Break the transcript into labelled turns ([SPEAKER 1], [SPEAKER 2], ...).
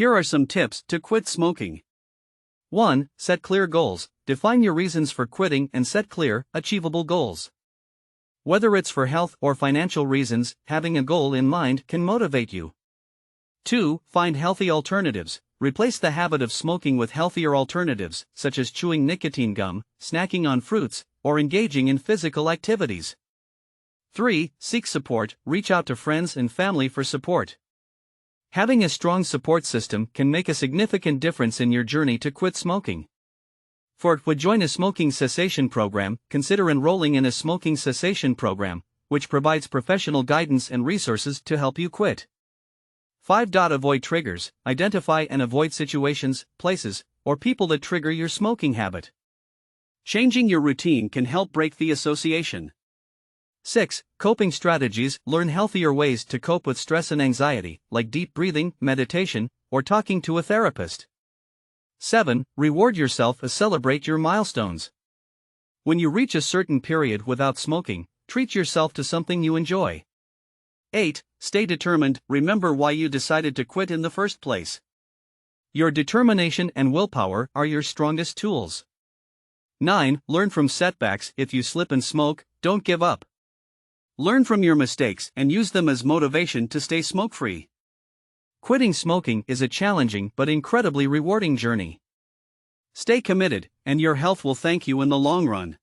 [SPEAKER 1] Here are some tips to quit smoking. 1. Set clear goals. Define your reasons for quitting and set clear, achievable goals. Whether it's for health or financial reasons, having a goal in mind can motivate you. 2. Find healthy alternatives. Replace the habit of smoking with healthier alternatives, such as chewing nicotine gum, snacking on fruits, or engaging in physical activities. 3. Seek support. Reach out to friends and family for support. Having a strong support system can make a significant difference in your journey to quit smoking. Join a smoking cessation program. Consider enrolling in a smoking cessation program, which provides professional guidance and resources to help you quit. 5. Avoid triggers. Identify and avoid situations, places, or people that trigger your smoking habit. Changing your routine can help break the association. 6. Coping strategies. Learn healthier ways to cope with stress and anxiety, like deep breathing, meditation, or talking to a therapist. 7. Reward yourself and celebrate your milestones. When you reach a certain period without smoking, treat yourself to something you enjoy. 8. Stay determined. Remember why you decided to quit in the first place. Your determination and willpower are your strongest tools. 9. Learn from setbacks. If you slip and smoke, don't give up. Learn from your mistakes and use them as motivation to stay smoke-free. Quitting smoking is a challenging but incredibly rewarding journey. Stay committed, and your health will thank you in the long run.